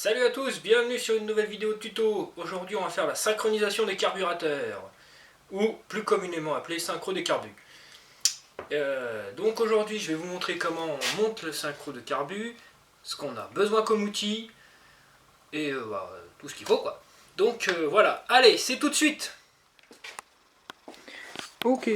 Salut à tous, bienvenue sur une nouvelle vidéo tuto. Aujourd'hui on va faire la synchronisation des carburateurs, ou plus communément appelé synchro des carbus. Donc aujourd'hui je vais vous montrer comment on monte le synchro de carbu, ce qu'on a besoin comme outil, et tout ce qu'il faut quoi. Donc voilà, allez c'est tout de suite. Ok,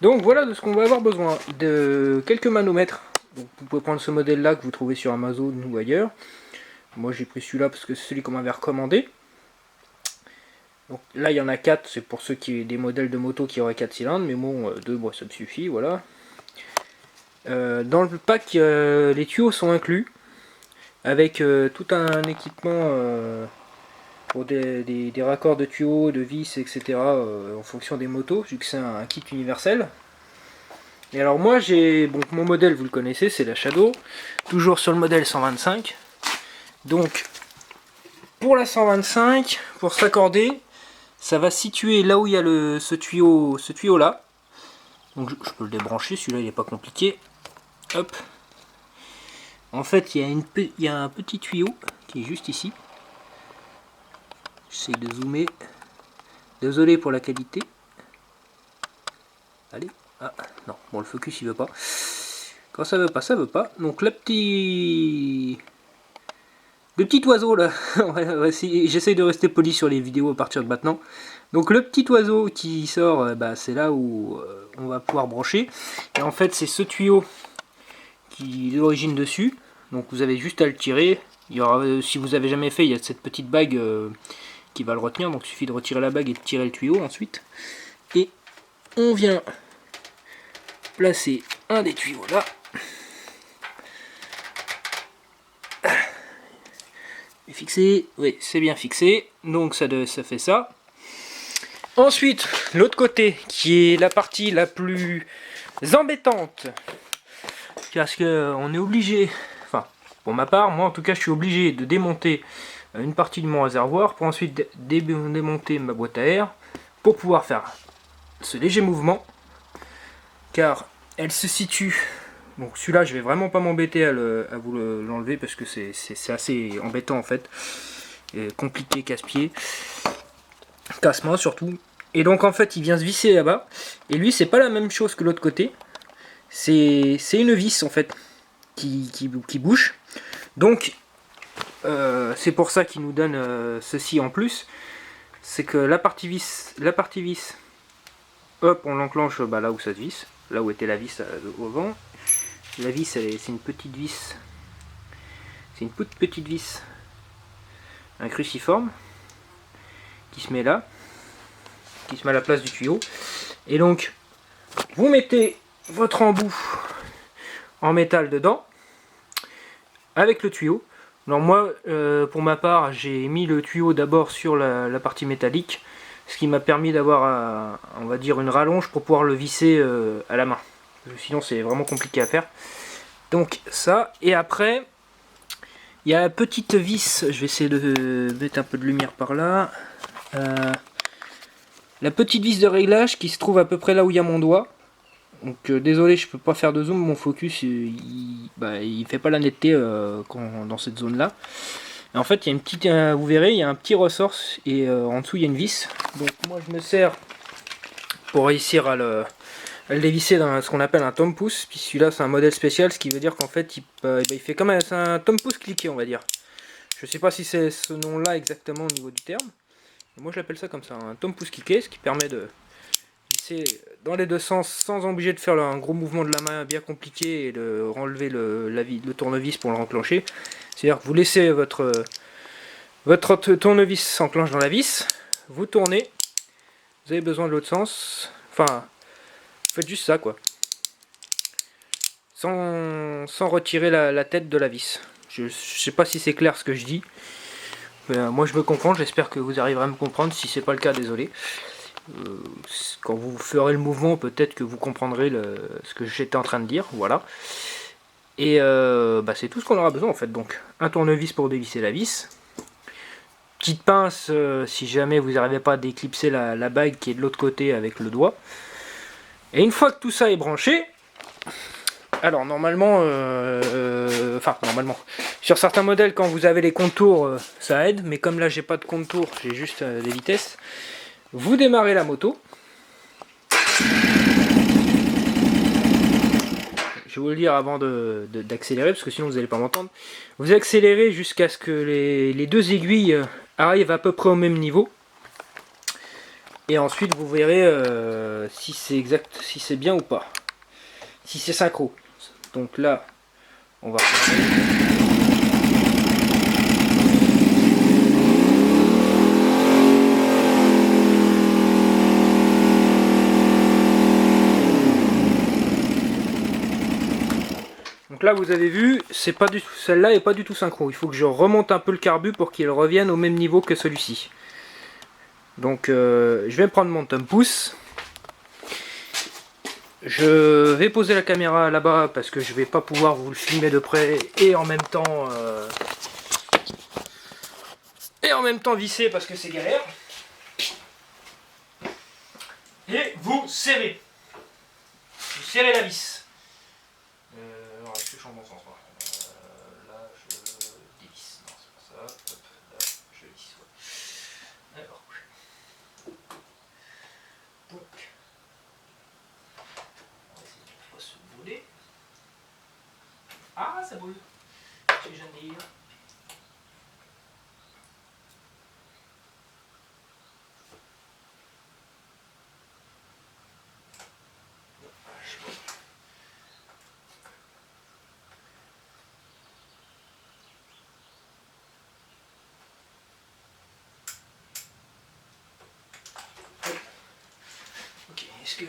donc voilà de ce qu'on va avoir besoin, de quelques manomètres. Donc, vous pouvez prendre ce modèle là que vous trouvez sur Amazon ou ailleurs. Moi j'ai pris celui-là parce que c'est celui qu'on m'avait recommandé. Donc là il y en a 4, c'est pour ceux qui ont des modèles de moto qui auraient 4 cylindres, mais bon 2 bon, ça me suffit, voilà. Dans le pack les tuyaux sont inclus, avec tout un équipement pour des raccords de tuyaux, de vis, etc. En fonction des motos, vu que c'est un kit universel. Et alors moi j'ai, bon mon modèle vous le connaissez, c'est la Shadow, toujours sur le modèle 125. Donc pour la 125, pour s'accorder, ça va situer là où il y a ce tuyau là. Donc je peux le débrancher, celui-là il n'est pas compliqué. Hop. En fait il y a un petit tuyau qui est juste ici. J'essaie de zoomer. Désolé pour la qualité. Allez. Ah non, bon le focus il veut pas. Quand ça veut pas, ça veut pas. Donc le petit oiseau là, j'essaie de rester poli sur les vidéos à partir de maintenant. Donc le petit oiseau qui sort, c'est là où on va pouvoir brancher. Et en fait c'est ce tuyau qui est d'origine dessus. Donc vous avez juste à le tirer. Il y aura, si vous avez jamais fait, il y a cette petite bague qui va le retenir. Donc il suffit de retirer la bague et de tirer le tuyau ensuite. Et on vient placer un des tuyaux là. Fixé, oui c'est bien fixé, donc ça fait ça. Ensuite l'autre côté qui est la partie la plus embêtante, parce que on est obligé, enfin pour ma part, moi en tout cas je suis obligé de démonter une partie de mon réservoir pour ensuite démonter ma boîte à air pour pouvoir faire ce léger mouvement, car elle se situe. Donc celui-là, je vais vraiment pas m'embêter à vous l'enlever parce que c'est assez embêtant en fait. Et compliqué, casse-pied. Casse-main surtout. Et donc en fait, il vient se visser là-bas. Et lui, c'est pas la même chose que l'autre côté. C'est une vis en fait qui bouge. Donc c'est pour ça qu'il nous donne ceci en plus. C'est que la partie vis, hop, on l'enclenche là où ça se visse. Là où était la vis avant. La vis, c'est une petite vis. C'est une toute petite vis. Un cruciforme. Qui se met là. Qui se met à la place du tuyau. Et donc, vous mettez votre embout en métal dedans. Avec le tuyau. Alors moi, pour ma part, j'ai mis le tuyau d'abord sur la partie métallique. Ce qui m'a permis d'avoir, on va dire, une rallonge pour pouvoir le visser à la main. Sinon c'est vraiment compliqué à faire. Donc ça, et après il y a la petite vis, je vais essayer de mettre un peu de lumière par là, la petite vis de réglage qui se trouve à peu près là où il y a mon doigt. Donc désolé, je peux pas faire de zoom, mon focus il fait pas la netteté dans cette zone là. Et en fait il y a une petite, vous verrez, il y a un petit ressort et en dessous il y a une vis. Donc moi je me sers pour réussir à le dévisser dans ce qu'on appelle un tome-pouce. Puis celui-là c'est un modèle spécial, ce qui veut dire qu'en fait il fait comme un tome-pouce cliqué, on va dire. Je sais pas si c'est ce nom là exactement au niveau du terme. Moi j'appelle ça comme ça, un tome-pouce cliqué, ce qui permet de visser dans les deux sens sans obliger de faire un gros mouvement de la main bien compliqué et de renlever le tournevis pour le renclencher. C'est-à-dire que vous laissez votre tournevis s'enclenche dans la vis, vous tournez, vous avez besoin de l'autre sens, enfin faites juste ça quoi, sans retirer la tête de la vis. Je sais pas si c'est clair ce que je dis, mais moi je me comprends, j'espère que vous arriverez à me comprendre. Si c'est pas le cas, désolé. Quand vous ferez le mouvement, peut-être que vous comprendrez ce que j'étais en train de dire, voilà. Et c'est tout ce qu'on aura besoin en fait. Donc un tournevis pour dévisser la vis, petite pince si jamais vous n'arrivez pas à déclipser la bague qui est de l'autre côté avec le doigt. Et une fois que tout ça est branché, Alors normalement, sur certains modèles quand vous avez les contours ça aide, mais comme là j'ai pas de contours, j'ai juste des vitesses, vous démarrez la moto. Je vais vous le dire avant d'accélérer parce que sinon vous n'allez pas m'entendre. Vous accélérez jusqu'à ce que les deux aiguilles arrivent à peu près au même niveau. Et ensuite vous verrez si c'est exact, si c'est bien ou pas. Si c'est synchro. Donc là, on va regarder. Donc là vous avez vu, c'est pas du tout, celle-là est pas du tout synchro. Il faut que je remonte un peu le carbu pour qu'il revienne au même niveau que celui-ci. Donc je vais prendre mon thumb pouce. Je vais poser la caméra là-bas parce que je vais pas pouvoir vous le filmer de près et en même temps visser parce que c'est galère. Et vous serrez. Vous serrez la vis. Alors est-ce que je suis en bon sens moi là je dévisse. Non c'est pas ça. Hop, là je visse. Ouais. Alors. Donc. On va essayer de ne pas se bouler. Ah ça boule. C'est ce que je viens de dire. Ok, est-ce que...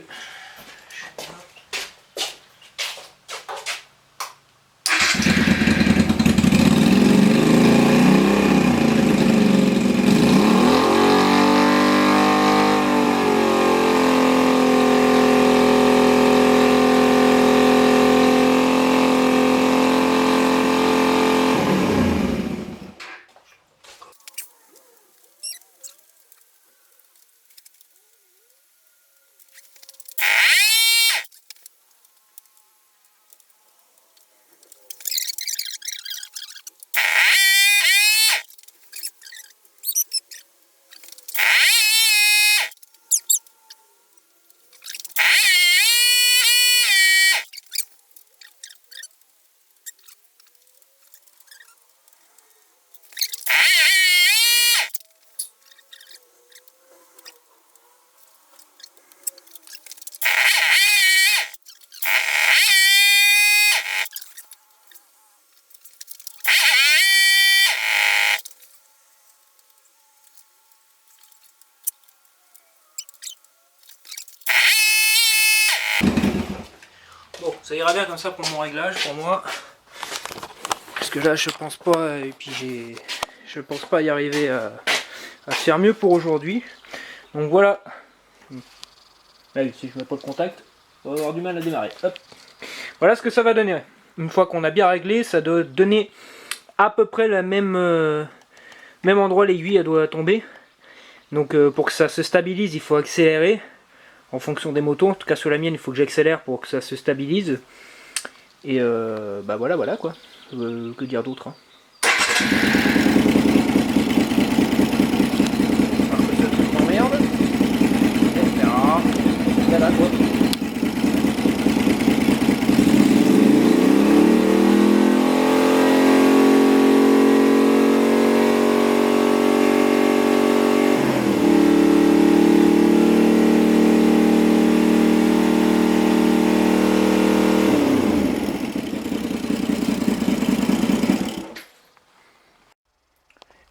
Bon, ça ira bien comme ça pour mon réglage, pour moi. Parce que là, je pense pas, et puis je pense pas y arriver à faire mieux pour aujourd'hui. Donc voilà. Là, si je mets pas de contact, on va avoir du mal à démarrer. Hop. Voilà ce que ça va donner. Une fois qu'on a bien réglé, ça doit donner à peu près la même endroit l'aiguille, elle doit tomber. Donc pour que ça se stabilise, il faut accélérer. En fonction des motos, en tout cas sur la mienne, il faut que j'accélère pour que ça se stabilise. Et bah voilà quoi. Que dire d'autre hein.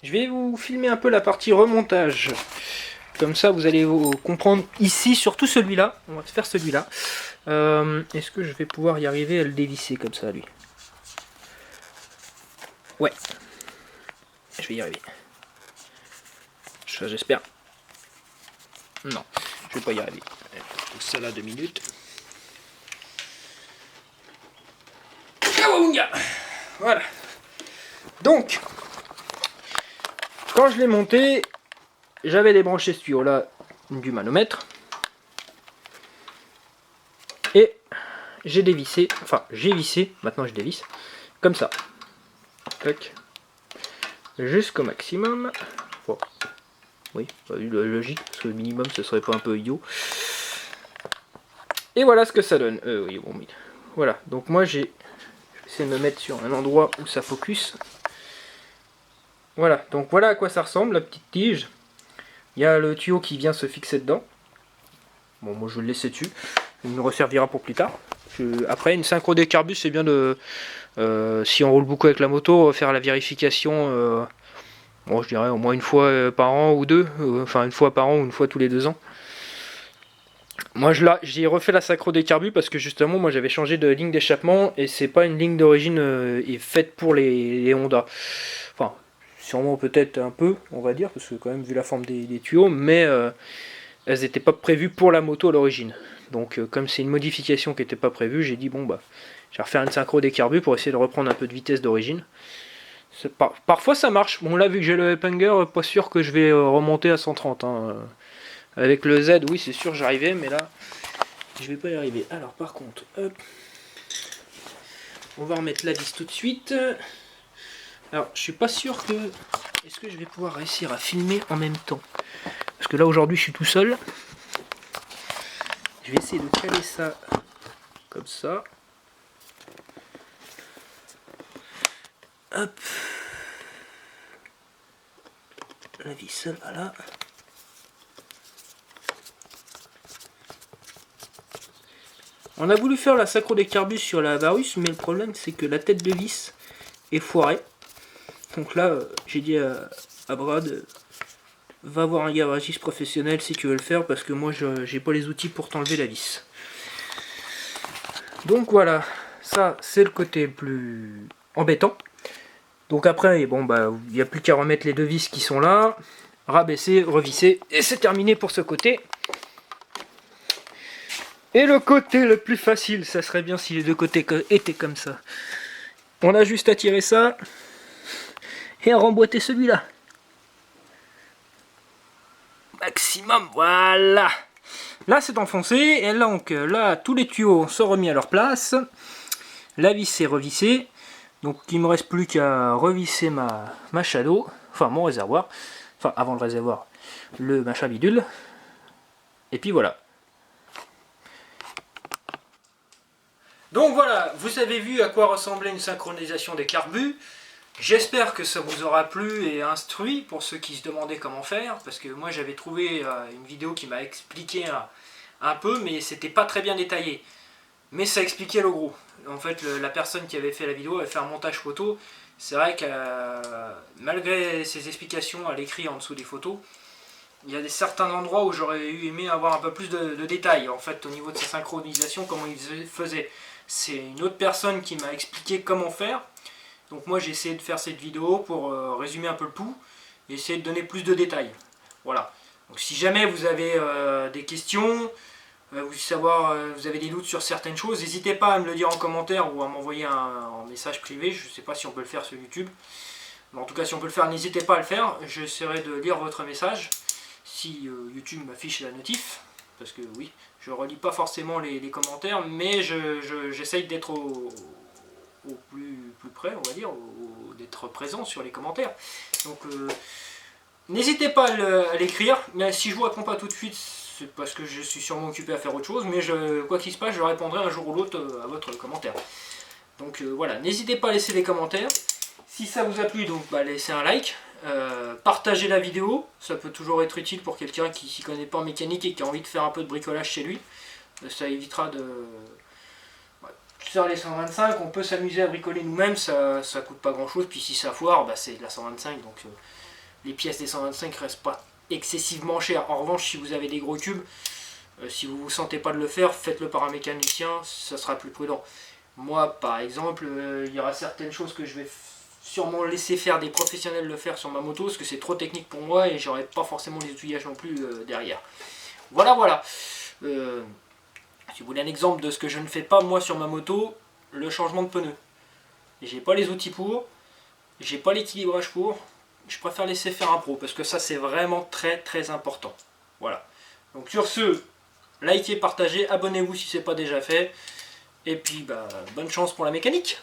Je vais vous filmer un peu la partie remontage. Comme ça, vous allez comprendre ici, surtout celui-là. On va faire celui-là. Est-ce que je vais pouvoir y arriver à le dévisser comme ça, lui? Ouais. Je vais y arriver. J'espère. Non, je vais pas y arriver. Ça là 2 minutes. Voilà. Donc, quand je l'ai monté, j'avais débranché ce tuyau là du manomètre. Et j'ai dévissé, enfin j'ai vissé, maintenant je dévisse, comme ça. Tac. Jusqu'au maximum. Bon. Oui, logique, parce que le minimum ce serait pas un peu idiot. Et voilà ce que ça donne. Oui, bon, voilà, donc moi je vais essayer de me mettre sur un endroit où ça focus. Voilà, donc voilà à quoi ça ressemble, la petite tige. Il y a le tuyau qui vient se fixer dedans. Bon, moi je vais le laisser dessus. Il me resservira pour plus tard. Après, une synchro décarbus, c'est bien de... si on roule beaucoup avec la moto, faire la vérification... bon, je dirais au moins une fois par an ou deux. Enfin, une fois par an ou une fois tous les 2 ans. Moi, j'ai refait la synchro décarbus parce que justement, moi j'avais changé de ligne d'échappement et c'est pas une ligne d'origine faite pour les Honda. Enfin, sûrement peut-être un peu, on va dire, parce que quand même vu la forme des tuyaux, mais elles n'étaient pas prévues pour la moto à l'origine. Donc comme c'est une modification qui n'était pas prévue, j'ai dit bon bah je vais refaire une synchro décarbus pour essayer de reprendre un peu de vitesse d'origine. Parfois ça marche. Bon là vu que j'ai le Hanger, pas sûr que je vais remonter à 130. Hein. Avec le Z, oui c'est sûr j'arrivais, mais là je vais pas y arriver. Alors par contre, hop, on va remettre la vis tout de suite. Alors je suis pas sûr que... Est-ce que je vais pouvoir réussir à filmer en même temps? Parce que là aujourd'hui je suis tout seul. Je vais essayer de caler ça comme ça. Hop. La vis, voilà. On a voulu faire la synchro décarbus sur la Varus, mais le problème c'est que la tête de vis est foirée. Donc là, j'ai dit à Brad, va voir un garagiste professionnel si tu veux le faire, parce que moi j'ai pas les outils pour t'enlever la vis. Donc voilà, ça c'est le côté plus embêtant. Donc après, bon bah il n'y a plus qu'à remettre les 2 vis qui sont là, rabaisser, revisser, et c'est terminé pour ce côté. Et le côté le plus facile, ça serait bien si les 2 côtés étaient comme ça. On a juste à tirer ça et à remboîter celui-là. Maximum, voilà. Là c'est enfoncé, et donc là tous les tuyaux sont remis à leur place. La vis est revissée. Donc il me reste plus qu'à revisser ma shadow, enfin mon réservoir, enfin avant le réservoir, le machin bidule. Et puis voilà. Donc voilà, vous avez vu à quoi ressemblait une synchronisation des carbus. J'espère que ça vous aura plu et instruit pour ceux qui se demandaient comment faire, parce que moi j'avais trouvé une vidéo qui m'a expliqué un peu, mais c'était pas très bien détaillé. Mais ça expliquait le gros. En fait, la personne qui avait fait la vidéo avait fait un montage photo. C'est vrai que malgré ses explications à l'écrit en dessous des photos, il y a certains endroits où j'aurais aimé avoir un peu plus de détails. En fait, au niveau de sa synchronisation, comment il faisait. C'est une autre personne qui m'a expliqué comment faire. Donc moi j'ai essayé de faire cette vidéo pour résumer un peu le tout et essayer de donner plus de détails. Voilà. Donc si jamais vous avez des questions, vous avez des doutes sur certaines choses, n'hésitez pas à me le dire en commentaire ou à m'envoyer un message privé. Je ne sais pas si on peut le faire sur YouTube. Mais en tout cas, si on peut le faire, n'hésitez pas à le faire. J'essaierai de lire votre message si YouTube m'affiche la notif. Parce que oui, je ne relis pas forcément les commentaires, mais j'essaye d'être au plus près, on va dire, d'être présent sur les commentaires. Donc n'hésitez pas à l'écrire, mais si je ne vous réponds pas tout de suite, c'est parce que je suis sûrement occupé à faire autre chose, mais quoi qu'il se passe, je répondrai un jour ou l'autre à votre commentaire. Donc voilà, n'hésitez pas à laisser des commentaires. Si ça vous a plu, donc laissez un like, partagez la vidéo, ça peut toujours être utile pour quelqu'un qui ne s'y connaît pas en mécanique et qui a envie de faire un peu de bricolage chez lui. Ça évitera de... Sur les 125, on peut s'amuser à bricoler nous-mêmes, ça coûte pas grand-chose, puis si ça foire, c'est de la 125, donc les pièces des 125 restent pas excessivement chères. En revanche, si vous avez des gros cubes, si vous ne vous sentez pas de le faire, faites-le par un mécanicien, ça sera plus prudent. Moi, par exemple, il y aura certaines choses que je vais sûrement laisser faire des professionnels le faire sur ma moto, parce que c'est trop technique pour moi et j'aurai pas forcément les outillages non plus derrière. Voilà. Si vous voulez un exemple de ce que je ne fais pas moi sur ma moto, le changement de pneus. J'ai pas les outils pour, j'ai pas l'équilibrage pour, je préfère laisser faire un pro parce que ça c'est vraiment très important. Voilà. Donc sur ce, likez, partagez, abonnez-vous si ce n'est pas déjà fait. Et puis, bah, bonne chance pour la mécanique.